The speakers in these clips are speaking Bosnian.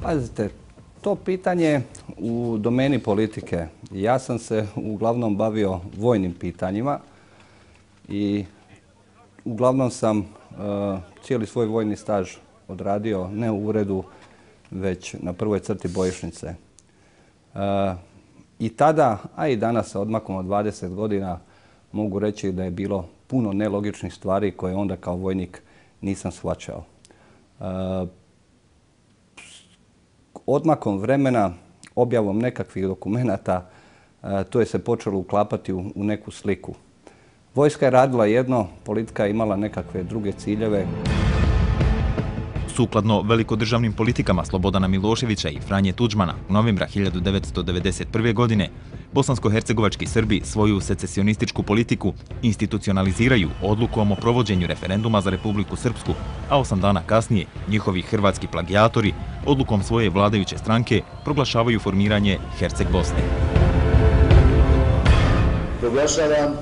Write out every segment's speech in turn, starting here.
Pazite, to pitanje u domeni politike. Ja sam se uglavnom bavio vojnim pitanjima i uglavnom sam cijeli svoj vojni staž odradio ne u uredu, već na prvoj crti bojišnice. I tada, a i danas sa odmakom od 20 godina, mogu reći da je bilo puno nelogičnih stvari koje onda kao vojnik nisam shvaćao. Odmakom vremena, objavom nekakvih dokumenata, to je se počelo uklapati u neku sliku. Vojska je radila jedno, politika je imala nekakve druge ciljeve. Sukladno velikodržavnim politikama Slobodana Miloševića i Franje Tuđmana, novembra 1991. godine, bosansko-hercegovački Srbi svoju secesionističku politiku institucionaliziraju odlukom o provođenju referenduma za Republiku Srpsku, a 8 dana kasnije njihovi hrvatski plagijatori odlukom svoje vladajuće stranke proglašavaju formiranje Herceg Bosne. Proglašavam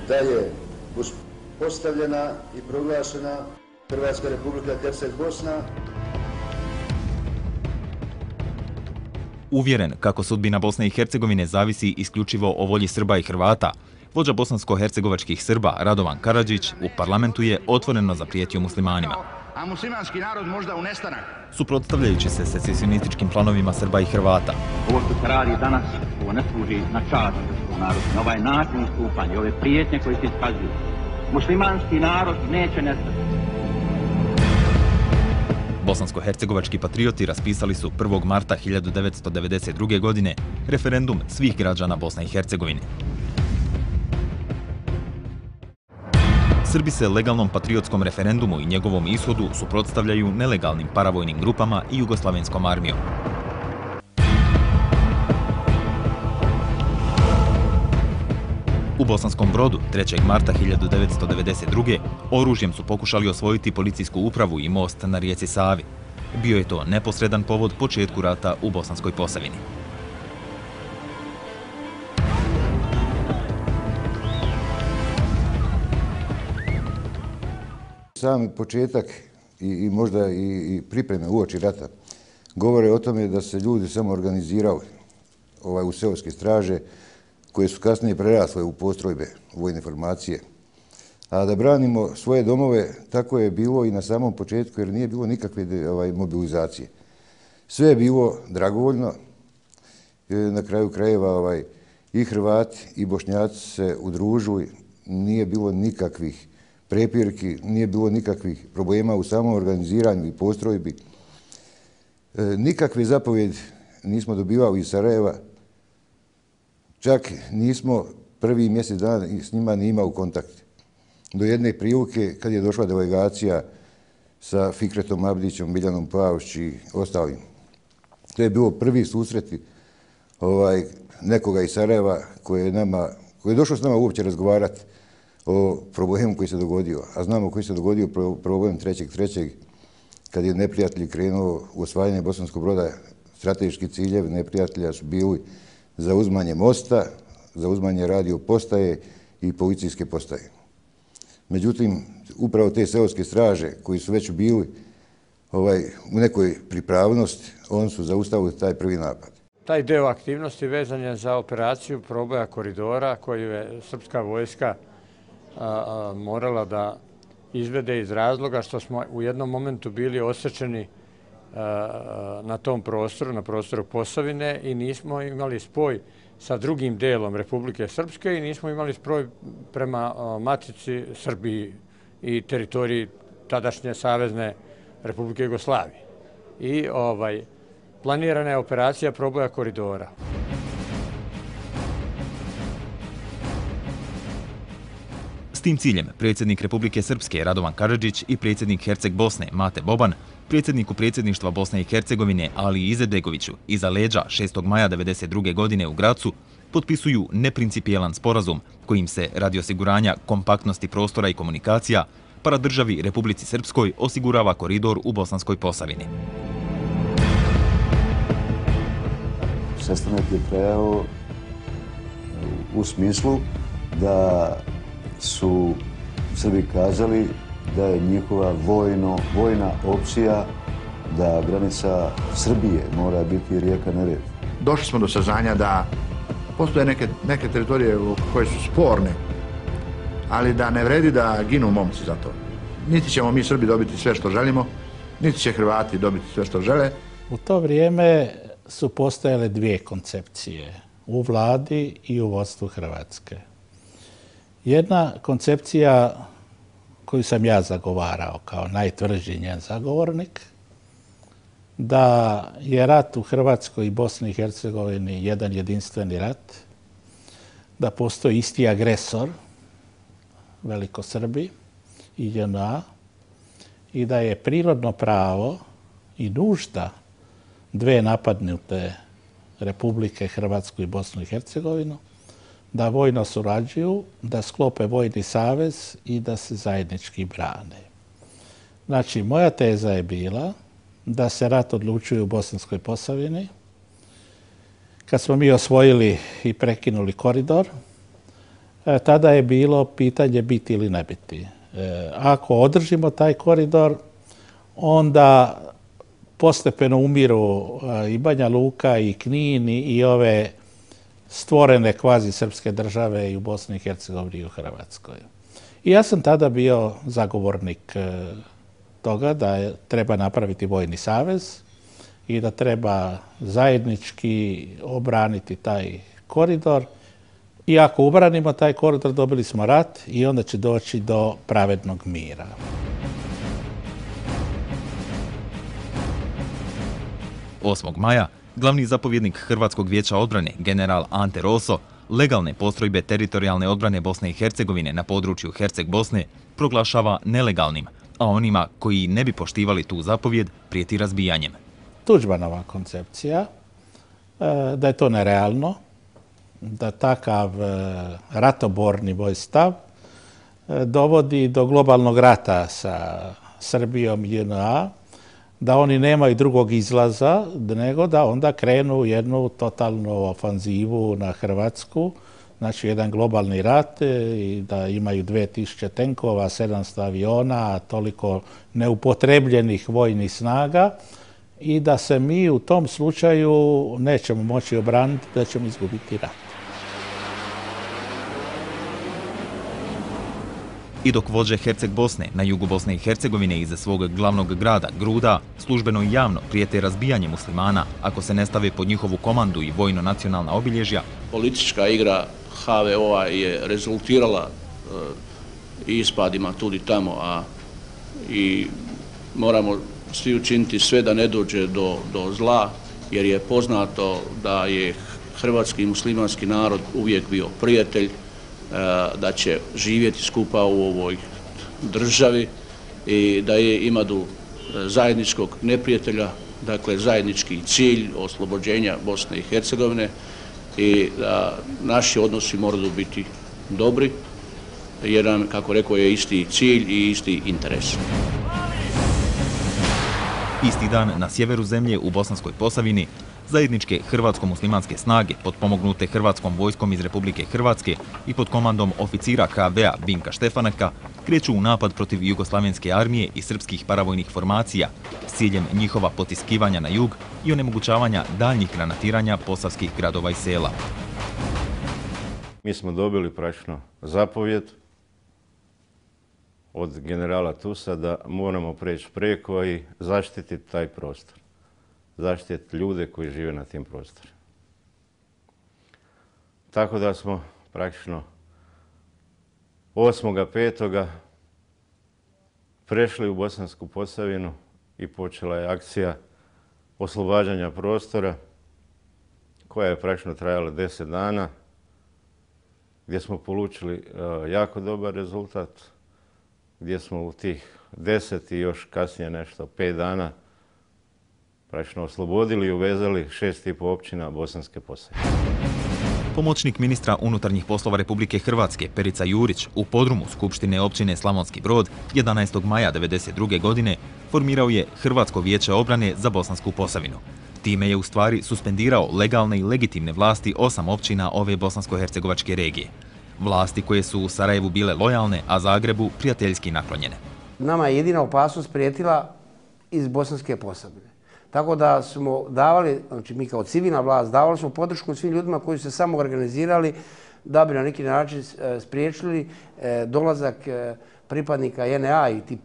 da je uspostavljena i proglašena Hrvatska Republika Herceg Bosna. Uvjeren kako sudbina Bosne i Hercegovine zavisi isključivo o volji Srba i Hrvata, vođa bosansko-hercegovačkih Srba Radovan Karadžić u parlamentu je otvoreno zaprijetio muslimanima. A muslimanski narod možda u nestanak. Suprotstavljajući se secesionističkim planovima Srba i Hrvata. Ovo što se radi danas, ovo ne služi na čast srpskog naroda. Na ovaj način ustupanja, ove prijetnje koje se iskazuju, muslimanski narod neće nestati. Bosansko-hercegovački patrioti raspisali su 1. marta 1992. godine referendum svih građana Bosne i Hercegovine. Srbi se legalnom patriotskom referendumu i njegovom ishodu suprotstavljaju nelegalnim paravojnim grupama i jugoslavenskom armijom. U Bosanskom Brodu 3. marta 1992. oružjem su pokušali osvojiti policijsku upravu i most na rijeci Savi. Bio je to neposredan povod početku rata u Bosanskoj Posavini. Sam početak i možda i pripreme uoči rata govore o tome da se ljudi samo organizirali u seoske straže koje su kasnije prerasle u postrojbe vojne formacije. A da branimo svoje domove, tako je bilo i na samom početku jer nije bilo nikakve mobilizacije. Sve je bilo dragovoljno. Na kraju krajeva i Hrvati i Bošnjaci se udružili. Nije bilo nikakvih prepirki, nije bilo nikakvih problema u samom organiziranju i postrojbi. Nikakve zapovjedi nismo dobivali iz Sarajeva. Čak nismo prvi mjesec dana s njima ni imali kontakt. Do jedne prilike kad je došla delegacija sa Fikretom Abdićem, Miljanom Pavšić i ostalim. To je bilo prvi susreti nekoga iz Sarajeva koji je došao s nama uopće razgovarati o problemu koji se dogodio. A znamo koji se dogodio problem 3.3. kad je neprijatelj krenuo u osvajanje Bosanskog Broda. Strateški ciljevi neprijatelja su bili zauzmanje mosta, zauzmanje radio postaje i policijske postaje. Međutim, upravo te seoske straže koji su već bili u nekoj pripravnosti, oni su zaustavili taj prvi napad. Taj deo aktivnosti vezan je za operaciju proboja koridora koju je srpska vojska morala da izvede iz razloga što smo u jednom momentu bili osečeni na tom prostoru, na prostoru Posavine i nismo imali spoj sa drugim delom Republike Srpske i nismo imali spoj prema matici Srbiji i teritoriji tadašnje Savezne Republike Jugoslavije. I planirana je operacija proboja koridora. S tim ciljem predsjednik Republike Srpske Radovan Karadžić i predsjednik Herceg Bosne Mate Boban predsjedniku predsjedništva Bosne i Hercegovine Ali Izetbegoviću iza leđa 6. maja 1992. godine u Gracu potpisuju neprincipijelan sporazum kojim se radi osiguranja kompaktnosti prostora i komunikacija paradržavi Republici Srpskoj osigurava koridor u Bosanskoj Posavini. Sastanak je trajao u smislu da su Srbi kazali da je njihova vojna opcija da granica Srbije mora biti rijeka Neretva. Došli smo do saznanja da postoje neke teritorije koje su sporne, ali da ne vredi da ginu momci za to. Niti ćemo mi Srbi dobiti sve što želimo, niti će Hrvati dobiti sve što žele. U to vrijeme su postojale dvije koncepcije u vladi i u vodstvu Hrvatske. Jedna koncepcija koju sam ja zagovarao kao najtvrđi njen zagovornik, da je rat u Hrvatskoj i Bosni i Hercegovini jedan jedinstveni rat, da postoji isti agresor, Velikosrbi i JNA, i da je prirodno pravo i nužda dve napadnute republike, Hrvatsku i Bosnu i Hercegovinu, da vojno surađuju, da sklope vojni savez i da se zajednički brane. Znači, moja teza je bila da se rat odlučuje u Bosanskoj Posavini. Kad smo mi osvojili i prekinuli koridor, tada je bilo pitanje biti ili ne biti. Ako održimo taj koridor, onda postepeno umiru i Banja Luka i Knin i ove stvorene kvazi srpske države i u Bosni i Hercegovini i u Hrvatskoj. I ja sam tada bio zagovornik toga da treba napraviti vojni savez i da treba zajednički obraniti taj koridor. I ako ubranimo taj koridor, dobili smo rat i onda će doći do pravednog mira. Osmog maja glavni zapovjednik Hrvatskog vijeća odbrane, general Ante Roso, legalne postrojbe teritorijalne odbrane Bosne i Hercegovine na području Herceg-Bosne proglašava nelegalnim, a onima koji ne bi poštivali tu zapovjed prijeti razbijanjem. Tuđmanova koncepcija, da je to nerealno, da takav ratoborni moj stav dovodi do globalnog rata sa Srbijom i JNA, da oni nemaju drugog izlaza nego da onda krenu u jednu totalnu ofanzivu na Hrvatsku, znači jedan globalni rat i da imaju 2000 tenkova, 700 aviona, toliko neupotrebljenih vojnih snaga i da se mi u tom slučaju nećemo moći obraniti, da ćemo izgubiti rat. I dok vođe Herceg-Bosne na jugu Bosne i Hercegovine iza svog glavnog grada Gruda službeno i javno prijete razbijanje muslimana ako se ne stave pod njihovu komandu i vojno-nacionalna obilježja, politička igra HVO-a je rezultirala ispadima tudi tamo, a i moramo svi učiniti sve da ne dođe do zla, jer je poznato da je hrvatski i muslimanski narod uvijek bio prijatelj, da će živjeti skupa u ovoj državi i da imaju zajedničkog neprijatelja, dakle zajednički cilj oslobođenja Bosne i Hercegovine i da naši odnosi moraju biti dobri jer nam, kako rekao, je isti cilj i isti interes. Isti dan na sjeveru zemlje u Bosanskoj Posavini zajedničke hrvatsko-muslimanske snage potpomognute Hrvatskom vojskom iz Republike Hrvatske i pod komandom oficira KB-a Vinka Štefaneka kreću u napad protiv jugoslavenske armije i srpskih paravojnih formacija s ciljem njihova potiskivanja na jug i onemogućavanja daljnjih granatiranja posavskih gradova i sela. Mi smo dobili praktično zapovjed od generala Tusa da moramo preći preko i zaštititi taj prostor. Zaštititi ljude koji žive na tim prostorima. Tako da smo praktično 8.5. prešli u Bosansku Posavinu i počela je akcija oslobađanja prostora koja je praktično trajala 10 dana, gdje smo polučili jako dobar rezultat, gdje smo u tih 10 i još kasnije nešto 5 dana praktično oslobodili i uvezali 6,5 općina Bosanske Posavine. Pomoćnik ministra unutarnjih poslova Republike Hrvatske Perica Jurić u podrumu Skupštine općine Slavonski Brod 11. maja 1992. godine formirao je Hrvatsko vijeće obrane za Bosansku Posavinu. Time je u stvari suspendirao legalne i legitimne vlasti 8 općina ove bosansko-hercegovačke regije. Vlasti koje su u Sarajevu bile lojalne, a Zagrebu prijateljski naklonjene. Nama je jedina opasnost prijetila iz Bosanske Posavine. Tako da smo davali, znači mi kao civilna vlast, davali smo podršku svim ljudima koji su se samo organizirali da bi na neki način spriječili dolazak pripadnika JNA i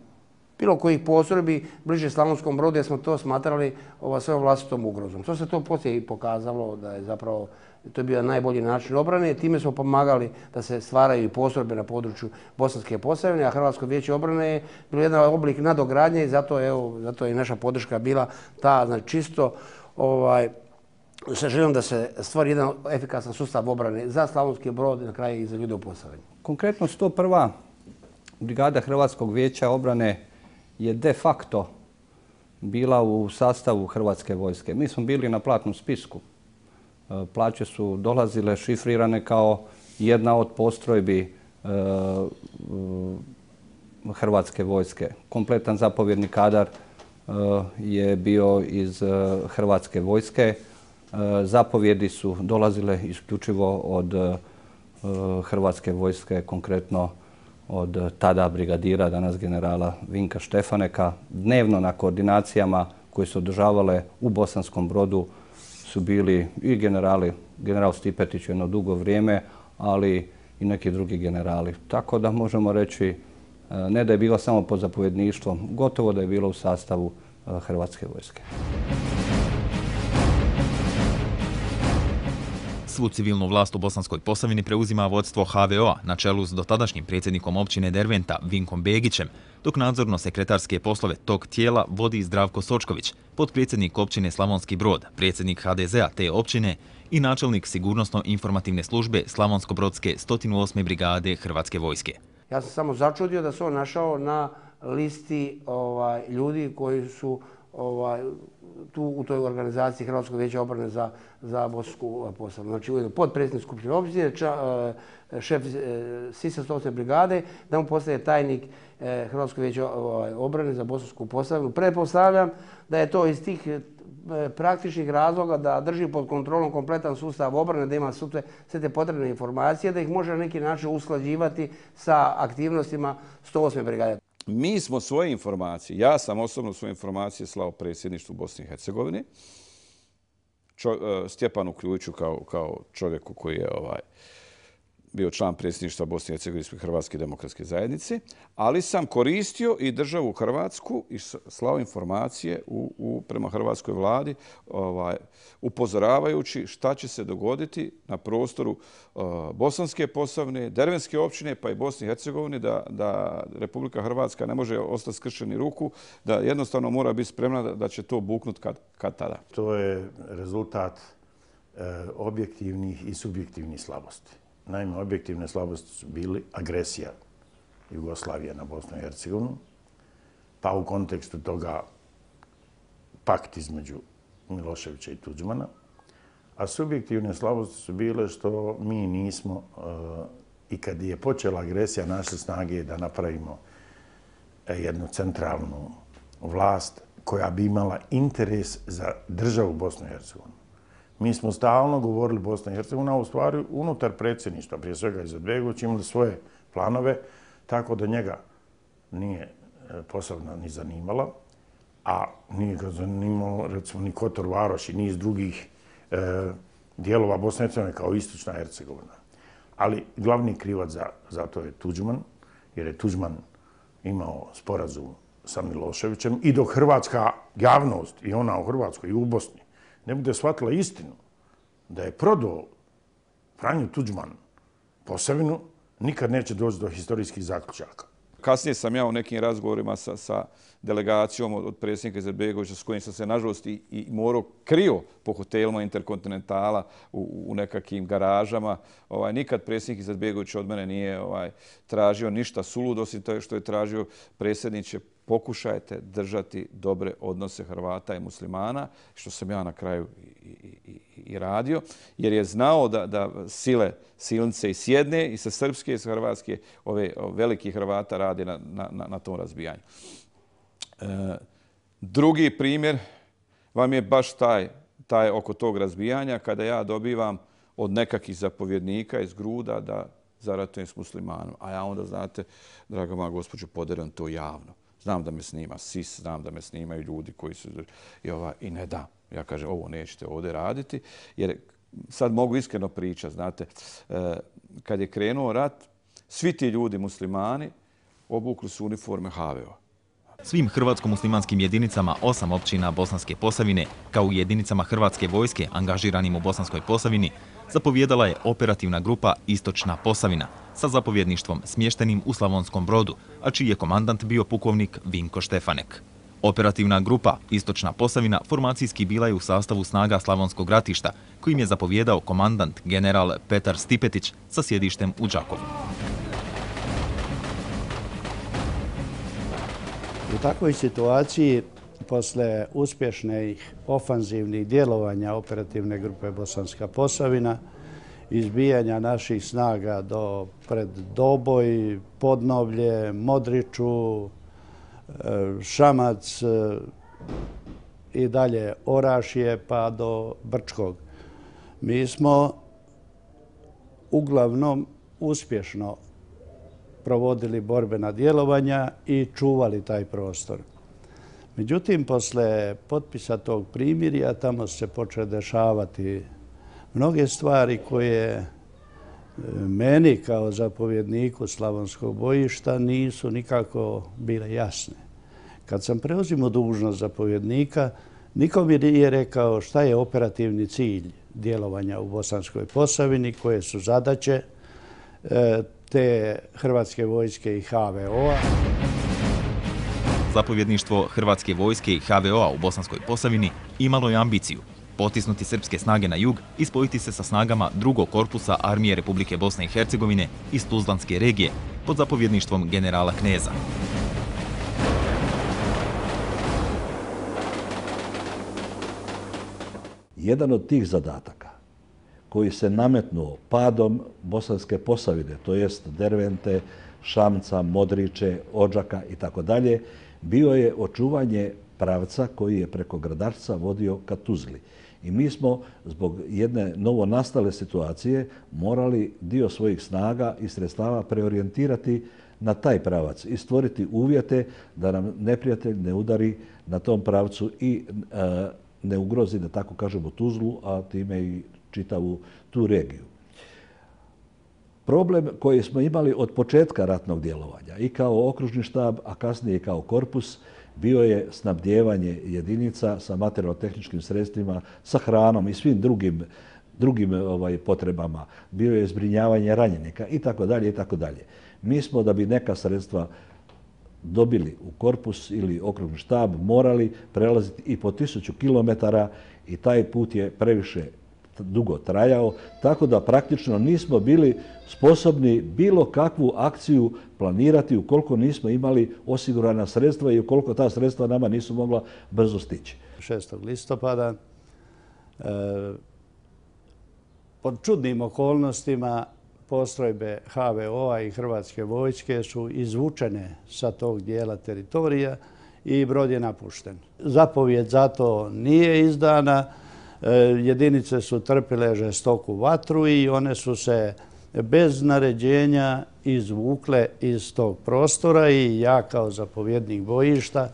bilo kojih postrojbi bliže Slavonskom Brodu, jer smo to smatrali svojom vlastitom ugrozom. To se to poslije i pokazalo da je zapravo to je bio najbolji način obrane. Time smo pomagali da se stvaraju i postrojbe na području Bosanske Posavine, a Hrvatsko vijeće obrane je bilo jedan oblik nadogradnje i zato je naša podrška bila ta, znači čisto sa željom da se stvori jedan efikasan sustav obrane za Slavonski Brod i na kraju i za ljude u Posavini. Konkretno 101. brigada Hrvatskog vijeća obrane je de facto bila u sastavu Hrvatske vojske. Mi smo bili na platnom spisku. Plaće su dolazile šifrirane kao jedna od postrojbi Hrvatske vojske. Kompletan zapovjedni kadar je bio iz Hrvatske vojske. Zapovjedi su dolazile isključivo od Hrvatske vojske, konkretno od tada brigadira, danas generala Vinka Štefaneka. Dnevno na koordinacijama koje su održavale u Bosanskom Brodu su bili i general Stipetić jedno dugo vrijeme, ali i neki drugi generali. Tako da možemo reći ne da je bilo samo pod zapovjedništvom, gotovo da je bilo u sastavu Hrvatske vojske. Svu civilnu vlast u Bosanskoj Posavini preuzima vodstvo HVO-a na čelu s dotadašnjim predsjednikom općine Derventa Vinkom Begićem, dok nadzorno-sekretarske poslove tog tijela vodi Zdravko Sočković, potpredsjednik općine Slavonski Brod, predsjednik HDZ-a te općine i načelnik sigurnosno-informativne službe Slavonsko-Brodske 108. brigade Hrvatske vojske. Ja sam samo začudio da se on našao na listi ljudi koji su tu u toj organizaciji Hrvatskog vijeća obrane za Bosansku Posavinu. Znači ujedno potpredsjednik Skupštine općine, šef SIS 108. brigade, da mu postaje tajnik Hrvatskog vijeća obrane za Bosansku Posavinu. Pretpostavljam da je to iz tih praktičnih razloga da drži pod kontrolom kompletan sustav obrane, da ima sve te potrebne informacije, da ih može na neki način usklađivati sa aktivnostima 108. brigade. Mi smo svoje informacije, ja sam osobno svoje informacije slao predsjedništvu Bosne i Hercegovine, Stjepanu Ključu kao čovjeku koji je bio član predsjedništva Bosne i Hercegovine ispred Hrvatske demokratske zajednice, ali sam koristio i državu Hrvatsku i slao informacije prema hrvatskoj vladi, upozoravajući šta će se dogoditi na prostoru Bosanske Posavine, Dervenske općine pa i Bosne i Hercegovine, da Republika Hrvatska ne može ostati skršenih ruku, da jednostavno mora biti spremna da će to buknuti kad tada. To je rezultat objektivnih i subjektivnih slabosti. Naime, objektivne slabosti su bili agresija Jugoslavije na Bosnu i Hercegovinu, pa u kontekstu toga pakt između Miloševića i Tuđmana, a subjektivne slabosti su bile što mi nismo, i kad je počela agresija, našli snage da napravimo jednu centralnu vlast koja bi imala interes za državu Bosnu i Hercegovinu. Mi smo stalno govorili Bosna i Hercegovina, a u stvari unutar predsjedništva, prije svega Izetbegović, imali svoje planove, tako da njega nije Posavina ni zanimala, a nije ga zanimalo recimo ni Kotor Varoš i niz drugih dijelova Bosne i Hercegovine kao istočna Hercegovina. Ali glavni krivac za to je Tuđman, jer je Tuđman imao sporazum sa Miloševićem i dok hrvatska javnost i ona u Hrvatskoj i u Bosni ne bude shvatila istinu da je prodao Franjo Tuđman Posavinu, nikad neće doći do historijskih zaključaka. Kasnije sam ja u nekim razgovorima sa delegacijom od predsjednika Izetbegovića s kojim sam se nažalost i morao krio po hotelima Interkontinentala u nekakvim garažama. Nikad predsjednik Izetbegović od mene nije tražio ništa suludo, osim to što je tražio predsjedniče, pokušajte držati dobre odnose Hrvata i muslimana, što sam ja na kraju i radio, jer je znao da silnice i s jedne, i sa srpske, i sa hrvatske, ove veliki Hrvata radi na tom razbijanju. Drugi primjer vam je baš taj oko tog razbijanja, kada ja dobivam od nekakvih zapovjednika iz Gruda da zaratujem s muslimanom. A ja onda, znate, draga moja gospođo, poderam to javno. znam da me snima SIS, znam da me snimaju ljudi koji su i ne dam. Ja kažem, ovo nećete ovdje raditi, jer sad mogu iskreno pričati, znate, kad je krenuo rat, svi ti ljudi muslimani obukli su uniforme HVO. Svim hrvatsko-muslimanskim jedinicama 8 općina Bosanske Posavine, kao i jedinicama Hrvatske vojske angažiranim u Bosanskoj Posavini, zapovjedala je operativna grupa Istočna Posavina sa zapovjedništvom smještenim u Slavonskom Brodu, a čiji je komandant bio pukovnik Vinko Štefanek. Operativna grupa Istočna Posavina formacijski bila je u sastavu snaga Slavonskog ratišta, kojim je zapovjedao komandant general Petar Stipetić sa sjedištem u Đakovu. U takvoj situaciji, posle uspješnih ofanzivnih djelovanja operativne grupe Bosanska Posavina, izbijanja naših snaga pred Doboj, Podnovlje, Modriču, Šamac i dalje Orašje pa do Brčkog. Mi smo uglavnom uspješno provodili borbena djelovanja i čuvali taj prostor. Međutim, posle potpisa tog primirja tamo se počele dešavati mnoge stvari koje meni kao zapovjedniku Slavonskog bojišta nisu nikako bile jasne. Kad sam preuzimao dužnost zapovjednika, niko mi nije rekao šta je operativni cilj djelovanja u Bosanskoj Posavini, koje su zadaće te Hrvatske vojske i HVO-a. Zapovjedništvo Hrvatske vojske i HVO-a u Bosanskoj Posavini imalo je ambiciju potisnuti srpske snage na jug i spojiti se sa snagama drugog korpusa Armije Republike Bosne i Hercegovine iz Tuzlanske regije pod zapovjedništvom generala Kneza. Jedan od tih zadataka koji se nametnuo padom Bosanske Posavine, to jest Dervente, Šamca, Modriče, Odžaka itd., bio je očuvanje pravca koji je preko Gradarca vodio ka Tuzli. I mi smo zbog jedne novonastale situacije morali dio svojih snaga i sredstava preorijentirati na taj pravac i stvoriti uvjete da nam neprijatelj ne udari na tom pravcu i ne ugrozi, da tako kažemo, Tuzlu, a time i čitavu tu regiju. Problem koji smo imali od početka ratnog djelovanja i kao okružni štab, a kasnije i kao korpus, bio je snabdijevanje jedinica sa materijalno-tehničkim sredstvima, sa hranom i svim drugim potrebama. Bio je zbrinjavanje ranjenika itd. Mi smo, da bi neka sredstva dobili u korpus ili okrugni štab, morali prelaziti i po 1000 kilometara i taj put je previše dugo trajao, tako da praktično nismo bili sposobni bilo kakvu akciju planirati ukoliko nismo imali osigurana sredstva i ukoliko ta sredstva nama nisu mogla brzo stići. 6. listopada pod čudnim okolnostima postrojbe HVO-a i Hrvatske vojske su izvučene sa tog dijela teritorija i brod je napušten. Zapovijed za to nije izdana, jedinice su trpile žestoku vatru i one su se bez naređenja izvukle iz tog prostora i ja kao zapovjednik bojišta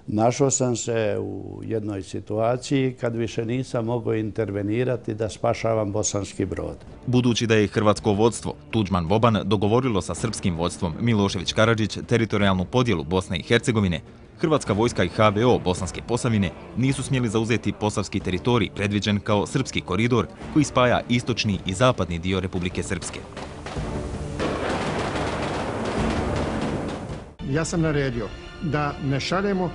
našao sam se u jednoj situaciji kad više nisam mogao intervenirati da spašavam Bosanski Brod. Budući da je hrvatsko vodstvo Tuđman-Boban dogovorilo sa srpskim vodstvom Milošević-Karadžić teritorijalnu podjelu Bosne i Hercegovine, Hrvatska vojska i HVO Bosanske Posavine nisu smjeli zauzeti posavski teritorij predviđen kao srpski koridor koji spaja istočni i zapadni dio Republike Srpske. Ja sam naredio da ne šaljemo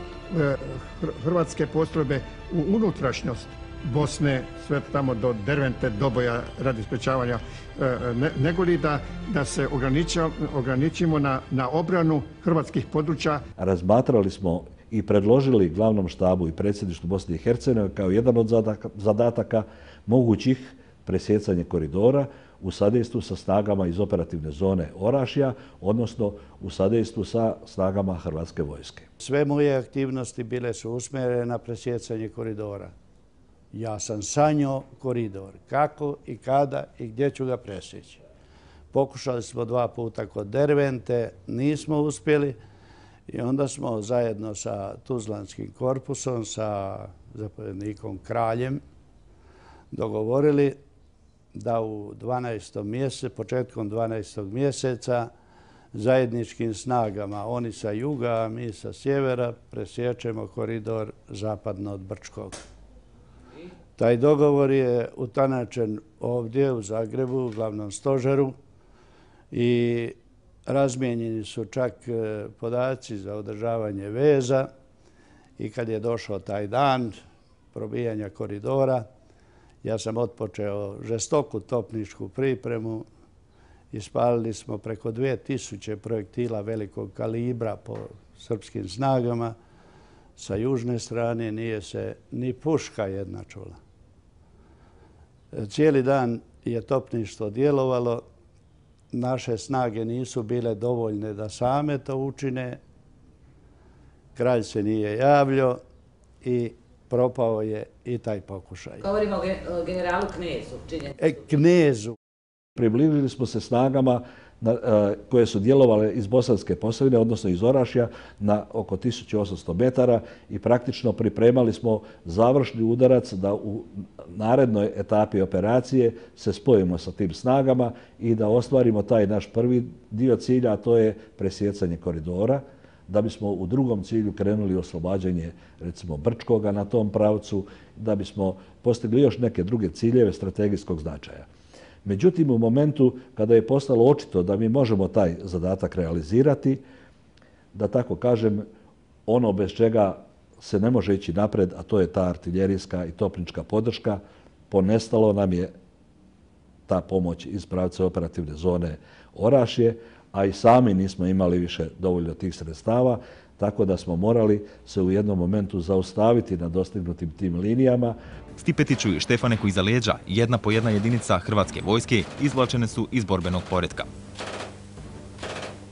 hrvatske postrojbe u unutrašnjost Bosne, sve tamo do Dervente, Doboja radi sprečavanja, nego li da se ograničimo na obranu hrvatskih područja. Razmatrali smo i predložili glavnom štabu i predsjedništvu Bosne i Hercegovine kao jedan od zadataka mogućih presjecanje koridora u sadejstvu sa snagama iz operativne zone Orašja, odnosno u sadejstvu sa snagama Hrvatske vojske. Sve moje aktivnosti bile su usmjerene na presjecanje koridora. Ja sam sanjao koridor, kako i kada i gdje ću ga presjeći. Pokušali smo 2 puta kod Dervente, nismo uspjeli I onda smo zajedno sa Tuzlanskim korpusom, sa zapovjednikom Kraljem, dogovorili da u 12. mjesecu, početkom 12. mjeseca, zajedničkim snagama, oni sa juga, a mi sa sjevera, presjećemo koridor zapadno od Brčkog. Taj dogovor je utanačen ovdje u Zagrebu, u glavnom stožeru, i razmijenjeni su čak podaci za održavanje veza. I kad je došao taj dan probijanja koridora, ja sam otpočeo žestoku topničku pripremu. Ispalili smo preko 2000 projektila velikog kalibra po srpskim snagama. Sa južne strane nije se ni puška jedna čula. Cijeli dan je topništvo djelovalo. Naše snage nisu bile dovoljne da same to učine. Kralj se nije javljao i propao je i taj pokušaj. Govorimo o generalu Knezu. Knezu. Približili smo se snagama koje su djelovale iz Bosanske Posavine, odnosno iz Orašja, na oko 1800 metara i praktično pripremali smo završni udarac da u narednoj etapi operacije se spojimo sa tim snagama i da ostvarimo taj naš prvi dio cilja, a to je presjecanje koridora, da bismo u drugom cilju krenuli oslobađanje, recimo, Brčkoga na tom pravcu, da bismo postigli još neke druge ciljeve strategijskog značaja. Međutim, u momentu kada je postalo očito da mi možemo taj zadatak realizirati, da tako kažem, ono bez čega se ne može ići napred, a to je ta artiljerijska i topnička podrška, ponestalo nam je ta pomoć iz pravca operativne zone Orašje, a i sami nismo imali više dovoljno tih sredstava, tako da smo morali se u jednom momentu zaustaviti na dostignutim tim linijama. Stipetiću i Štefaneku iza leđa, jedna po jedna jedinica Hrvatske vojske izvlačene su iz borbenog poretka.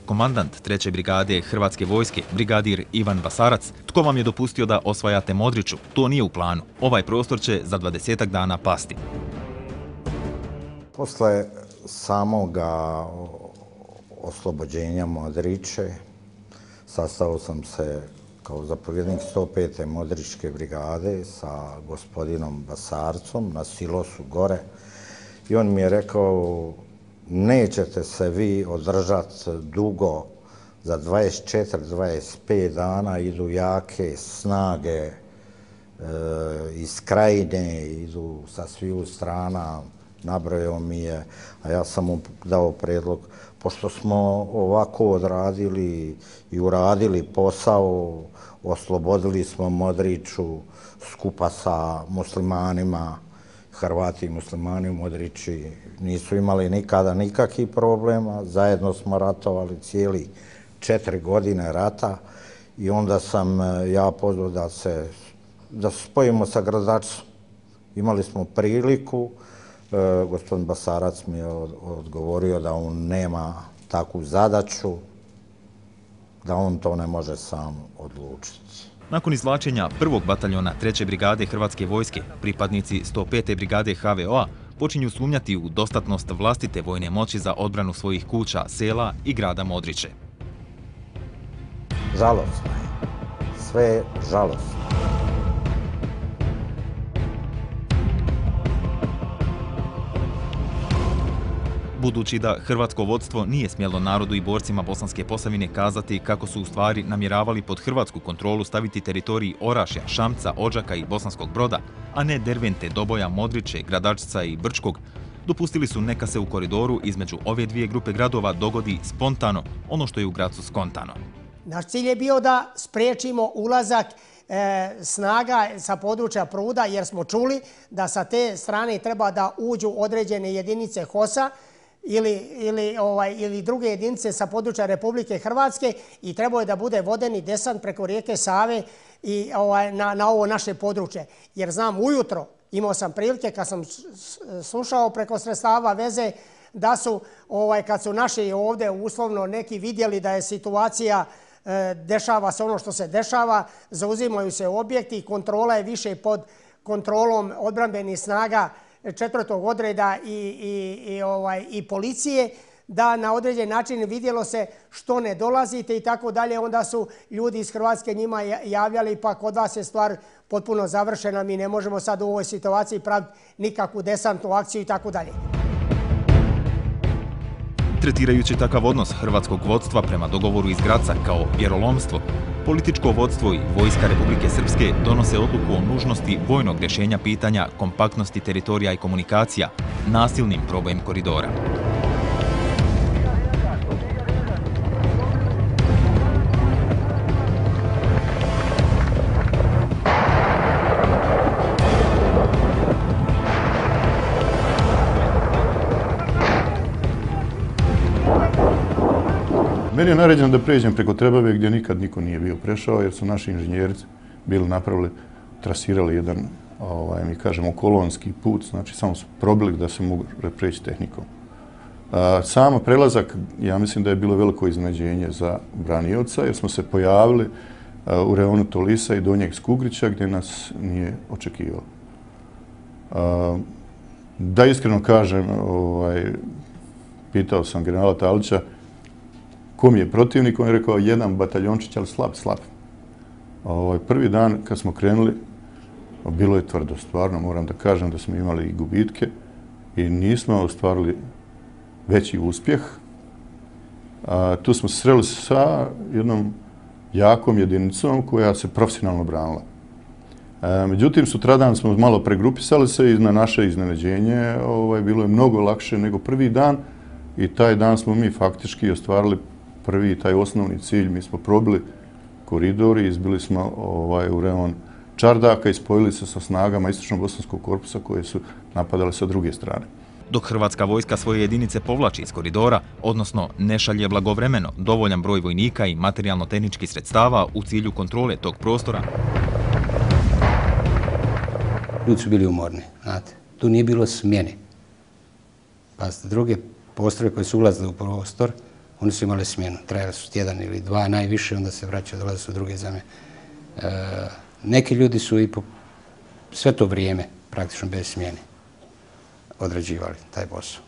Komandant 3. brigade Hrvatske vojske, brigadir Ivan Basarac, tko vam je dopustio da osvajate Modriču? To nije u planu. Ovaj prostor će za 20 dana pasti. Posle samoga oslobođenja Modriče sastao sam se kao zapovjednik 105. Modričke brigade sa gospodinom Basarcom na silosu gore i on mi je rekao: nećete se vi održati dugo, za 24-25 dana idu jake snage iz Krajine, idu sa sviju strana, nabrojao mi je, a ja sam mu dao predlog, pošto smo ovako odradili i uradili posao, oslobodili smo Modriču skupa sa muslimanima, Hrvati i muslimani u Modriči nisu imali nikada nikakvih problema, zajedno smo ratovali cijeli 4 godine rata i onda sam ja pozvao da se spojimo sa Gradačcom. Imali smo priliku, gospodin Basarac mi je odgovorio da on nema takvu zadaću, da on to ne može sam odlučiti. Nakon izvlačenja 1. bataljona 3. brigade Hrvatske vojske, pripadnici 105. brigade HVO-a počinju sumnjati u dostatnost vlastite vojne moći za odbranu svojih kuća, sela i grada Modriče. Žalosno je. Sve je žalosno. Budući da hrvatsko vodstvo nije smjelo narodu i borcima Bosanske Posavine kazati kako su u stvari namjeravali pod hrvatsku kontrolu staviti teritoriji Orašja, Šamca, Odžaka i Bosanskog Broda, a ne Dervente, Doboja, Modriče, Gradačca i Brčkog, dopustili su neka se u koridoru između ove dvije grupe gradova dogodi spontano ono što je u Gracu skontano. Naš cilj je bio da spriječimo ulazak snaga sa područja Pruda, jer smo čuli da sa te strane treba da uđu određene jedinice HOS-a ili druge jedinice sa područja Republike Hrvatske i trebao je da bude vodeni desant preko rijeke Save i na ovo naše područje. Jer znam ujutro, imao sam prilike kad sam slušao preko sredstava veze, da su, kad su naši ovdje uslovno neki vidjeli da je situacija, dešava se ono što se dešava, zauzimaju se objekti i kontrola je više pod kontrolom odbrambenih snaga 4. odreda i policije, da na određen način vidjelo se što ne dolazite i tako dalje. Onda su ljudi iz Hrvatske njima javljali, pa kod vas je stvar potpuno završena, mi ne možemo sad u ovoj situaciji praviti nikakvu desantnu akciju i tako dalje. Tretirajući takav odnos hrvatskog vodstva prema dogovoru iz Graca kao vjerolomstvo, političko vodstvo i vojska Republike Srpske donose odluku o nužnosti vojnog rješenja pitanja kompaktnosti teritorija i komunikacija nasilnim probojem koridora. Meni je naređeno da pređem preko Trebave gdje nikad niko nije bio prešao jer su naši inženjeri bili napravili, trasirali jedan, mi kažemo, kolonski put, znači samo su probili da se mogu preći tehnikom. Samo prelazak, ja mislim da je bilo veliko iznenađenje za branioca jer smo se pojavili u reonu Tolisa i Donjeg Skugrića gdje nas nije očekivalo. Da iskreno kažem, pitao sam generala Talića ko mi je protivnik, on je rekao jedan bataljončić, ali slab. Prvi dan kad smo krenuli, bilo je tvrdo, stvarno moram da kažem da smo imali i gubitke i nismo ostvarili veći uspjeh. Tu smo se sreli sa jednom jakom jedinicom koja se profesionalno branila. Međutim, sutradan smo malo pregrupisali se i na naše iznenađenje bilo je mnogo lakše nego prvi dan i taj dan smo mi faktički ostvarili prvi, taj osnovni cilj. Mi smo probili koridor i izbili smo u reon Čardaka i spojili se sa snagama Istočno-Bosanskog korpusa koje su napadale sa druge strane. Dok hrvatska vojska svoje jedinice povlači iz koridora, odnosno ne šalje blagovremeno dovoljan broj vojnika i materijalno-tehničkih sredstava u cilju kontrole tog prostora. Ljudi su bili umorni, znate. Tu nije bilo smjene. Pa druge postrojbe koje su ulazile u prostor, oni su imali smjenu. Trajali su tjedan ili dva najviše, onda se vraćaju, dolaze su druge zame. Neki ljudi su i sve to vrijeme, praktično bez smjene, odrađivali taj posao.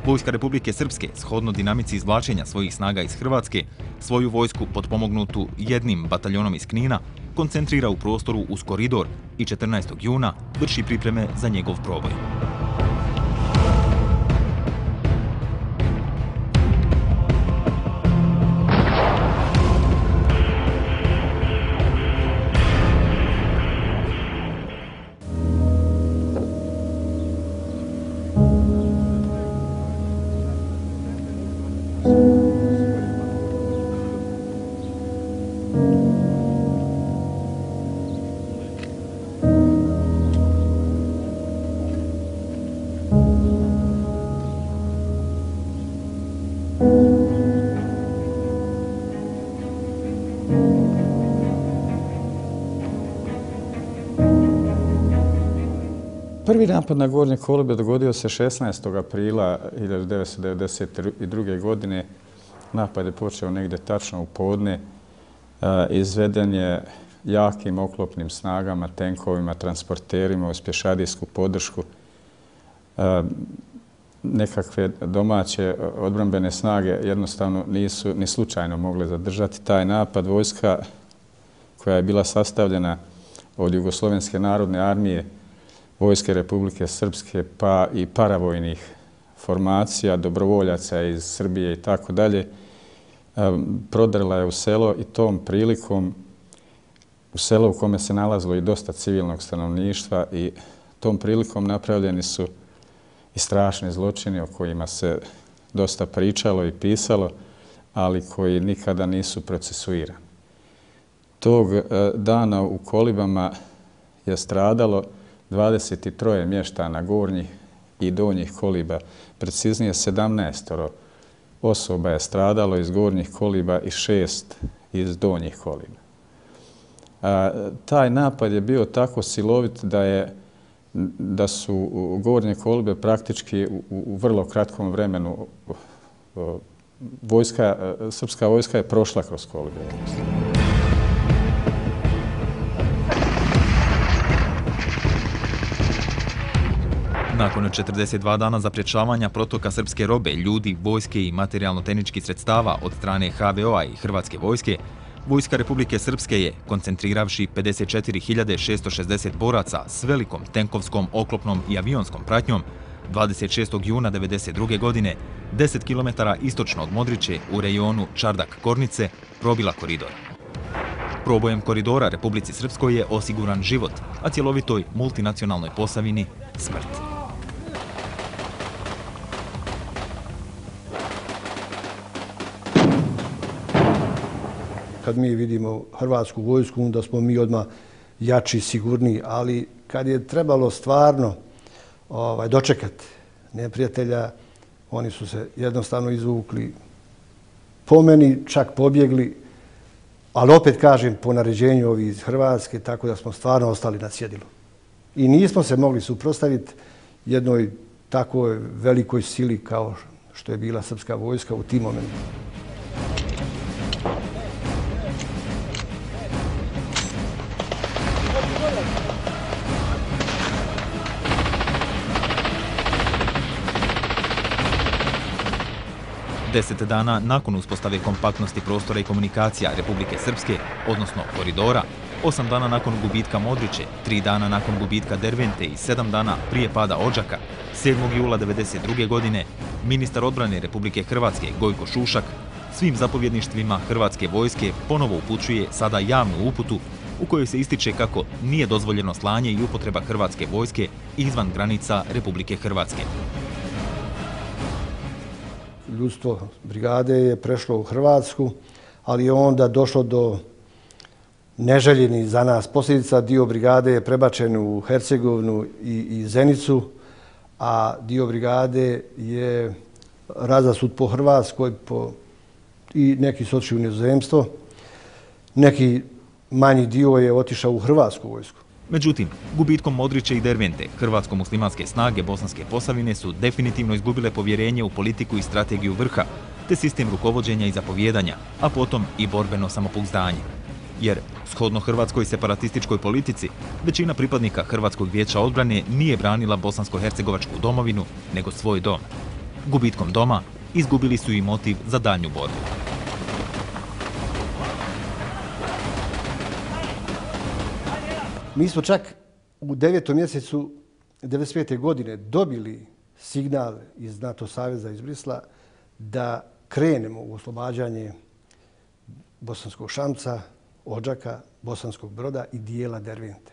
Vojska Republike Srpske, shodno dinamici izvlačenja svojih snaga iz Hrvatske, svoju vojsku potpomognutu jednim bataljonom iz Knina, koncentrira u prostoru uz koridor i 14. juna vrši pripreme za njegov proboj. Prvi napad na Gornje Kolibe dogodio se 16. aprila 1992. godine. Napad je počeo negdje tačno u podne. Izveden je jakim oklopnim snagama, tenkovima, transporterima uz pješadijsku podršku. Nekakve domaće odbrambene snage jednostavno nisu ni slučajno mogle zadržati taj napad. Vojska koja je bila sastavljena od Jugoslovenske narodne armije, Vojske Republike Srpske pa i paravojnih formacija, dobrovoljaca iz Srbije i tako dalje, prodrla je u selo i tom prilikom u selo u kome se nalazilo i dosta civilnog stanovništva i tom prilikom napravljeni su i strašni zločini o kojima se dosta pričalo i pisalo, ali koji nikada nisu procesuirani. Tog dana u Kolibama je stradalo 23 mještana Gornjih i Donjih Koliba, preciznije 17 osoba je stradalo iz Gornjih Koliba i 6 iz Donjih Koliba. Taj napad je bio tako silovit da su Gornje Kolibe praktički u vrlo kratkom vremenu srpska vojska je prošla kroz Kolibe. Na Nakon 42 dana zapriječavanja protoka srpske robe, ljudi, vojske i materijalno-tehničkih sredstava od strane HVO-a i Hrvatske vojske, Vojska Republike Srpske je, koncentriravši 54.660 boraca s velikom tenkovskom, oklopnom i avionskom pratnjom, 26. juna 1992. godine, 10 km istočno od Modriče u rejonu Čardak-Kornice, probila koridor. Probojem koridora Republici Srpskoj je osiguran život, a cjelovitoj multinacionalnoj Posavini smrt. Kad mi vidimo hrvatsku vojsku, onda smo mi odmah jači, sigurniji, ali kad je trebalo stvarno dočekati neprijatelja, oni su se jednostavno izvukli, po meni čak pobjegli, ali opet kažem po naređenju ovih iz Hrvatske, tako da smo stvarno ostali na cjedilu. I nismo se mogli suprotstaviti jednoj takvoj velikoj sili kao što je bila srpska vojska u tim momentima. Deset dana nakon uspostave kompaktnosti prostora i komunikacija Republike Srpske, odnosno koridora, 8 dana nakon gubitka Modriče, 3 dana nakon gubitka Dervente i 7 dana prije pada Odžaka, 7. jula 1992. godine, ministar odbrane Republike Hrvatske Gojko Šušak svim zapovjedništvima Hrvatske vojske ponovo upućuje sada javnu uputu u kojoj se ističe kako nije dozvoljeno slanje i upotreba Hrvatske vojske izvan granica Republike Hrvatske. Ljudstvo brigade je prešlo u Hrvatsku, ali je onda došlo do neželjenih za nas posljedica. Dio brigade je prebačen u Hercegovinu i Zenicu, a dio brigade je razasut po Hrvatskoj i neki su otišli u inozemstvo. Neki manji dio je otišao u Hrvatsku vojsku. Međutim, gubitkom Modriče i Dervente, hrvatsko-muslimanske snage Bosanske Posavine su definitivno izgubile povjerenje u politiku i strategiju vrha, te sistem rukovođenja i zapovjedanja, a potom i borbeno samopouzdanje. Jer, shodno hrvatskoj separatističkoj politici, većina pripadnika Hrvatskog vijeća odbrane nije branila bosansko-hercegovačku domovinu, nego svoj dom. Gubitkom doma izgubili su i motiv za daljnju borbu. Mi smo čak u 9. mjesecu 1995. godine dobili signal iz NATO saveza iz Brisla da krenemo u oslobađanje Bosanskog Šamca, Odžaka, Bosanskog Broda i dijela Dervente.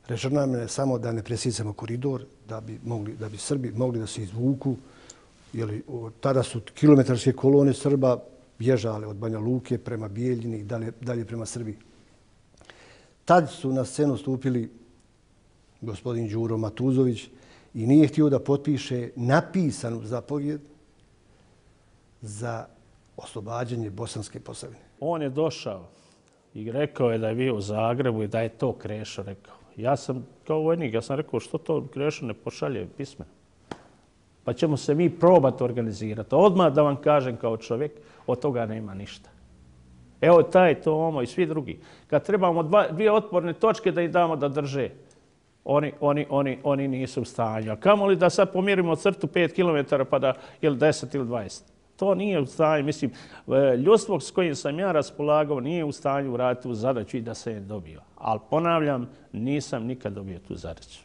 Rečeno nam je samo da ne presicamo koridor, da bi Srbi mogli da se izvuku. Tada su kilometarske kolone Srba bježale od Banja Luke prema Bijeljini i dalje prema Srbiji. Tad su na scenu stupili gospodin Đuro Matuzović i nije htio da potpiše napisanu zapovjed za oslobađanje Bosanske Posavine. On je došao i rekao je da je bio u Zagrebu i da je to Krešo rekao. Ja sam kao vojnik, ja sam rekao što to Krešo ne pošalje pismeno. Pa ćemo se mi probati organizirati. Odmah da vam kažem kao čovjek, od toga nema ništa. Evo taj, Tomo i svi drugi. Kad trebamo dvije otporne točke da im damo da drže, oni nisu u stanju. A kamoli da sad pomjerimo crtu 5 km pa da ili 10 ili 20. To nije u stanju. Mislim, ljudstvo s kojim sam ja raspolagao nije u stanju vratiti u zadaću i da se je dobio. Ali ponavljam, nisam nikad dobio tu zadaću.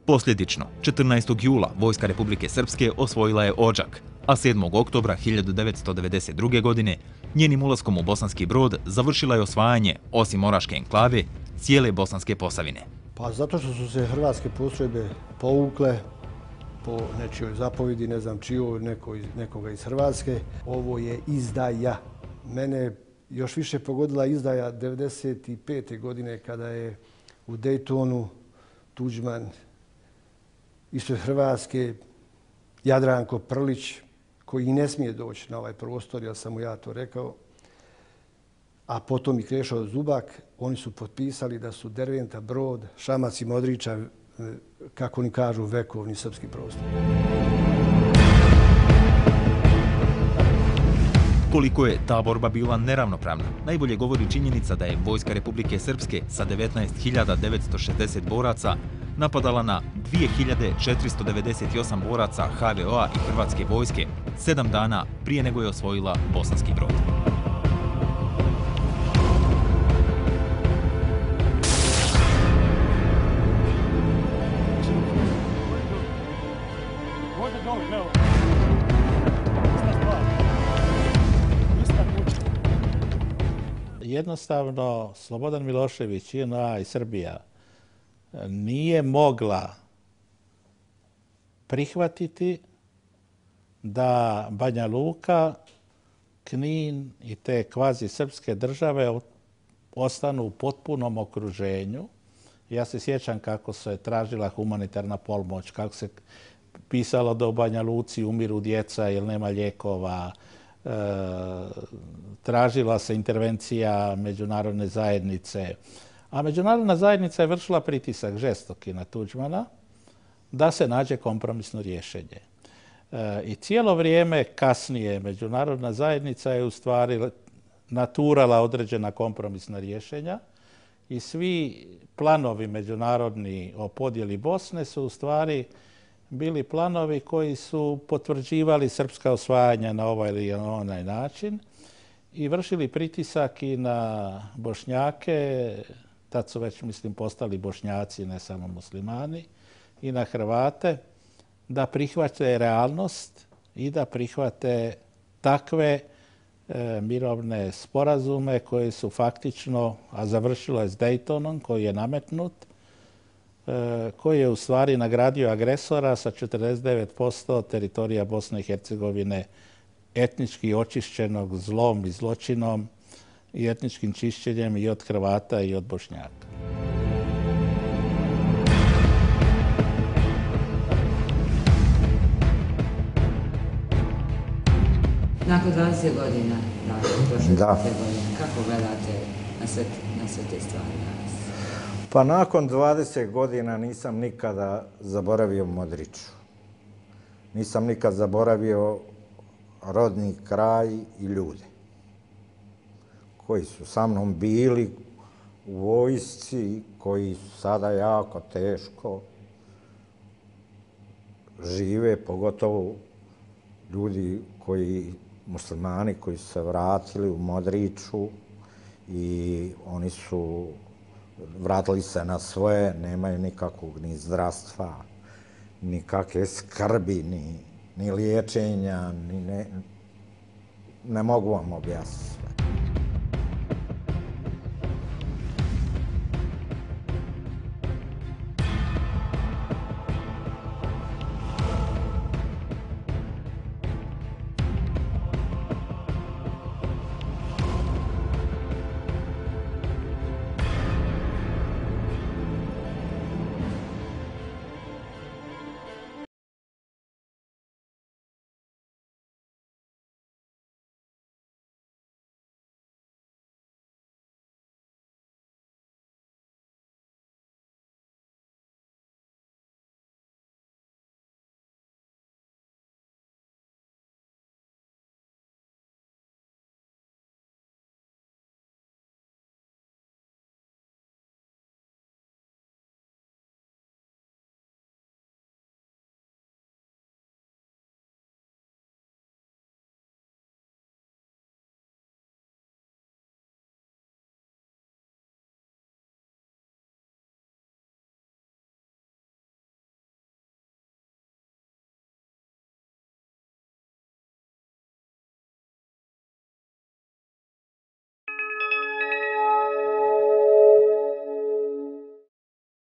Posljedično, 14. jula Vojska Republike Srpske osvojila je Odžak, a 7. oktobra 1992. godine njenim ulaskom u Bosanski Brod završila je osvajanje, osim Oraške enklave, cijele Bosanske Posavine. Pa zato što su se hrvatske postrojbe povukle po nečijoj zapovjedi, ne znam čijoj, nekoga iz Hrvatske. Ovo je izdaja. Mene još više pogodila izdaja 1995. godine kada je u Daytonu Tuđman ispred Hrvatske Jadranko Prlić, koji ne smije doći na ovaj prostor, ja sam mu ja to rekao, a potom i Krešo Zubak, oni su potpisali da su Derventa, Brod, Šamac i Modriča, kako oni kažu, vekovni srpski prostor. Koliko je ta borba bila neravnopravna, najbolje govori činjenica da je Vojska Republike Srpske sa 19.960 boraca napadala na 2498 boraca HVO-a i Hrvatske vojske 7 dana prije nego je osvojila Bosanski Brod. Jednostavno, Slobodan Milošević, JNA i Srbija nije mogla prihvatiti da Banja Luka, Knin i te kvazi srpske države ostanu u potpunom okruženju. Ja se sjećam kako se tražila humanitarna pomoć, kako se pisalo da u Banja Luci umiru djeca jer nema lijekova. Tražila se intervencija međunarodne zajednice. A međunarodna zajednica je vršila pritisak žestoki na Tuđmana da se nađe kompromisno rješenje. I cijelo vrijeme kasnije međunarodna zajednica je u stvari naturala određena kompromisna rješenja i svi planovi međunarodni o podjeli Bosne su u stvari bili planovi koji su potvrđivali srpska osvajanja na ovaj ili onaj način i vršili pritisak i na Bošnjake, tad su već, mislim, postali Bošnjaci, ne samo muslimani, i na Hrvate, da prihvate realnost i da prihvate takve mirovne sporazume koji su faktično, a završilo je s Daytonom koji je nametnut, koji je u stvari nagradio agresora sa 49% teritorija Bosne i Hercegovine etnički očišćenog zlom i zločinom i etničkim čišćenjem i od Hrvata i od Bošnjaka. Nakon 20 godina, kako gledate na sve te stvari danas? Pa nakon 20 godina nisam nikada zaboravio Modriću. Nisam nikad zaboravio rodni kraj i ljude koji su sa mnom bili u vojsci, koji su sada jako teško žive, pogotovo ljudi muslimani koji su se vratili u Modriću i oni su vratili se na svoje, nemaju nikakvog ni zdravstva, nikakve skrbi, ni liječenja, ne mogu vam objasniti sve.